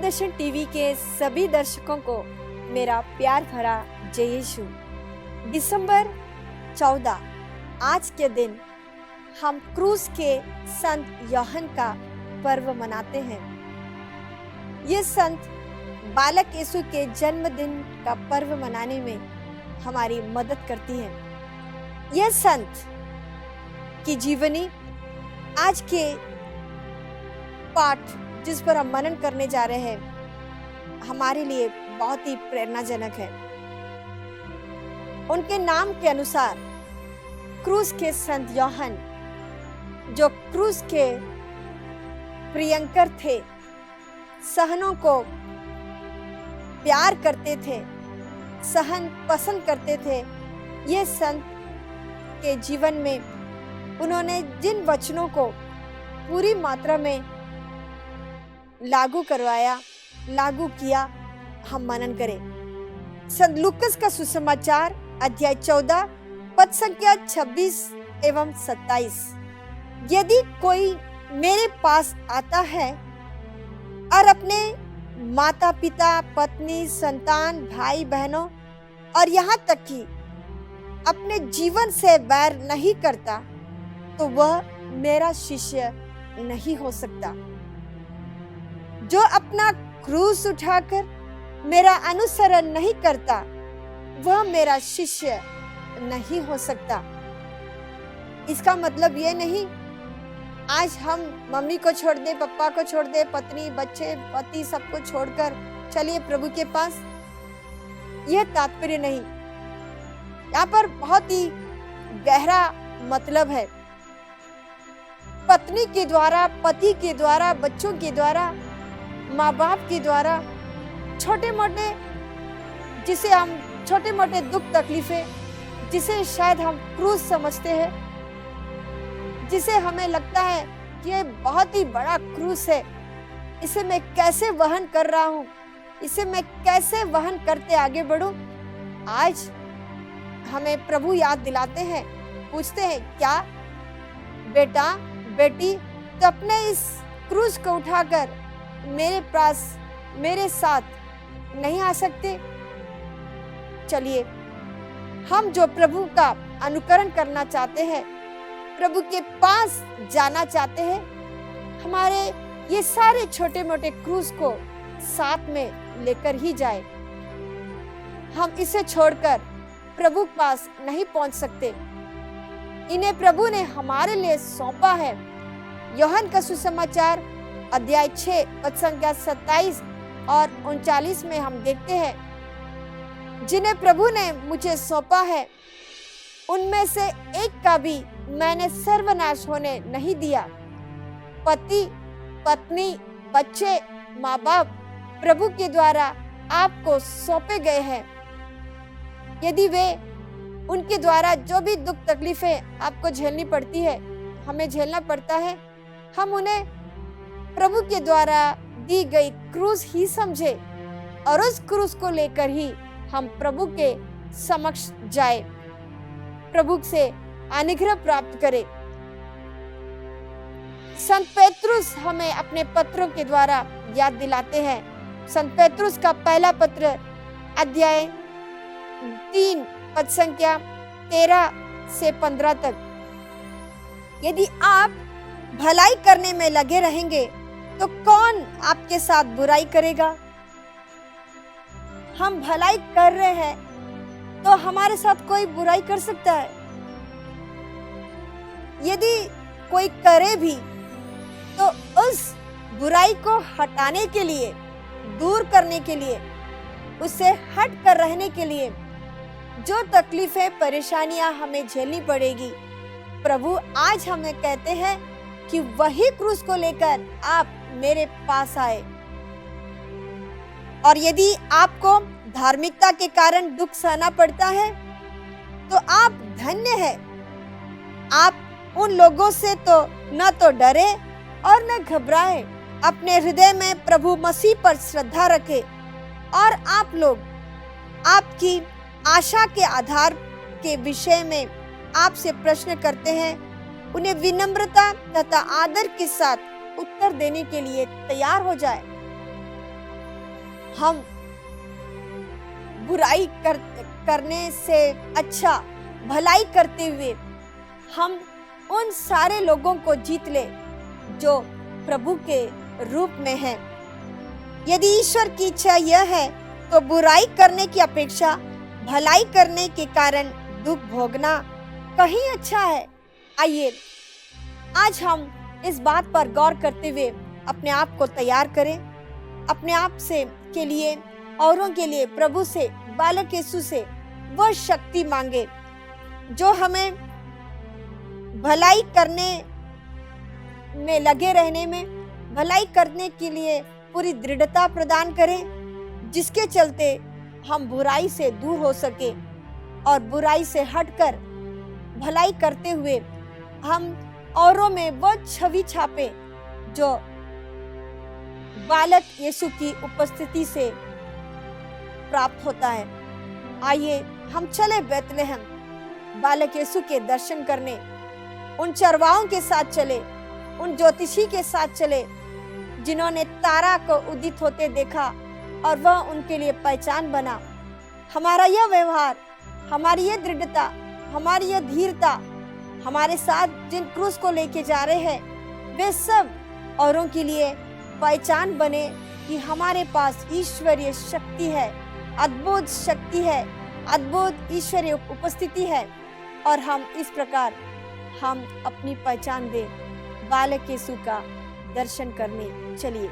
दर्शन TV के सभी दर्शकों को मेरा प्यार भरा जय यीशु। दिसंबर 14 आज के दिन हम क्रूस के संत यूहन्ना का पर्व मनाते हैं। ये संत बालक यीशु के जन्मदिन का पर्व मनाने में हमारी मदद करती है। यह संत की जीवनी आज के पाठ जिस पर हम मनन करने जा रहे हैं हमारे लिए बहुत ही प्रेरणाजनक है। उनके नाम के अनुसार क्रूस के संत यूहन्ना जो क्रूस के प्रियंकर थे, सहनों को प्यार करते थे, सहन पसंद करते थे। ये संत के जीवन में उन्होंने जिन वचनों को पूरी मात्रा में लागू किया, हम मनन करें। संत लूकस का सुसमाचार अध्याय 14 पद संख्या 26 एवं 27। यदि कोई मेरे पास आता है और अपने माता पिता, पत्नी, संतान, भाई बहनों और यहाँ तक कि अपने जीवन से बैर नहीं करता तो वह मेरा शिष्य नहीं हो सकता। जो अपना क्रूस उठाकर मेरा अनुसरण नहीं करता वह मेरा शिष्य नहीं हो सकता। इसका मतलब ये नहीं आज हम मम्मी को छोड़ दे, पापा को छोड़ दे, पत्नी, बच्चे, पति सबको छोड़कर चलिए प्रभु के पास। यह तात्पर्य नहीं। यहाँ पर बहुत ही गहरा मतलब है। पत्नी के द्वारा, पति के द्वारा, बच्चों के द्वारा, माँ बाप के द्वारा छोटे मोटे दुख तकलीफें जिसे शायद हम क्रूस समझते हैं, जिसे हमें लगता है कि ये बहुत ही बड़ा क्रूस है, इसे मैं कैसे वहन कर रहा हूँ, इसे मैं कैसे वहन करते आगे बढ़ूं। आज हमें प्रभु याद दिलाते हैं, पूछते हैं क्या बेटा बेटी तो अपने इस क्रूस को उठाकर मेरे पास मेरे साथ नहीं आ सकते। चलिए हम जो प्रभु का अनुकरण करना चाहते हैं, प्रभु के पास जाना चाहते हैं, हमारे ये सारे छोटे मोटे क्रूस को साथ में लेकर ही जाए। हम इसे छोड़कर प्रभु के पास नहीं पहुंच सकते। इन्हें प्रभु ने हमारे लिए सौंपा है। यूहन्ना का सुसमाचार अध्याय 6 पद संख्या 27 और 39 में हम देखते हैं, जिन्हें प्रभु ने मुझे सौंपा है उनमें से एक का भी मैंने सर्वनाश होने नहीं दिया। पति, पत्नी, बच्चे, माँ बाप प्रभु के द्वारा आपको सौंपे गए हैं। यदि वे उनके द्वारा जो भी दुख तकलीफें आपको झेलनी पड़ती है, हमें झेलना पड़ता है, हम उन्हें प्रभु के द्वारा दी गई क्रूस ही समझे और उस क्रूस को लेकर ही हम प्रभु के समक्ष जाए, प्रभु से अनुग्रह प्राप्त करें। संत पेत्रुस हमें अपने पत्रों के द्वारा याद दिलाते हैं। संत पेत्रुस का पहला पत्र अध्याय 3 पद संख्या 13 से 15 तक। यदि आप भलाई करने में लगे रहेंगे तो कौन आपके साथ बुराई करेगा। हम भलाई कर रहे हैं तो हमारे साथ कोई बुराई कर सकता है। यदि कोई करे भी तो उस बुराई को हटाने के लिए, दूर करने के लिए, उससे हट कर रहने के लिए जो तकलीफें, परेशानियां हमें झेलनी पड़ेगी, प्रभु आज हमें कहते हैं कि वही क्रूस को लेकर आप मेरे पास आए। और यदि आपको धार्मिकता के कारण दुख सहना पड़ता है तो आप धन्य हैं। आप उन लोगों से तो न तो डरे और न घबराए। अपने हृदय में प्रभु मसीह पर श्रद्धा रखें और आप लोग आपकी आशा के आधार के विषय में आपसे प्रश्न करते हैं, उन्हें विनम्रता तथा आदर के साथ उत्तर देने के लिए तैयार हो जाए। हम करने से अच्छा भलाई करते हुए हम उन सारे लोगों को जीत ले जो प्रभु के रूप में हैं। यदि ईश्वर की इच्छा यह है तो बुराई करने की अपेक्षा भलाई करने के कारण दुख भोगना कहीं अच्छा है। आइए आज हम इस बात पर गौर करते हुए अपने आप को तैयार करें, अपने आप से के लिए, औरों के लिए प्रभु से, बालक यीशु से वह शक्ति मांगे जो हमें भलाई करने में लगे रहने में, भलाई करने के लिए पूरी दृढ़ता प्रदान करें, जिसके चलते हम बुराई से दूर हो सके और बुराई से हटकर भलाई करते हुए हम औरों में वह छवि छापे जो बालक यीशु की उपस्थिति से प्राप्त होता है। आइए हम चले बेतलेहम बालक यीशु के दर्शन करने, उन चरवाहों के साथ चले, उन ज्योतिषी के साथ चले जिन्होंने तारा को उदित होते देखा और वह उनके लिए पहचान बना। हमारा यह व्यवहार, हमारी यह दृढ़ता, हमारी यह धीरता, हमारे साथ जिन क्रूस को लेके जा रहे हैं वे सब औरों के लिए पहचान बने कि हमारे पास ईश्वरीय शक्ति है, अद्भुत शक्ति है, अद्भुत ईश्वरीय उपस्थिति है और हम इस प्रकार हम अपनी पहचान दें बालक यीशु का दर्शन करने चलिए।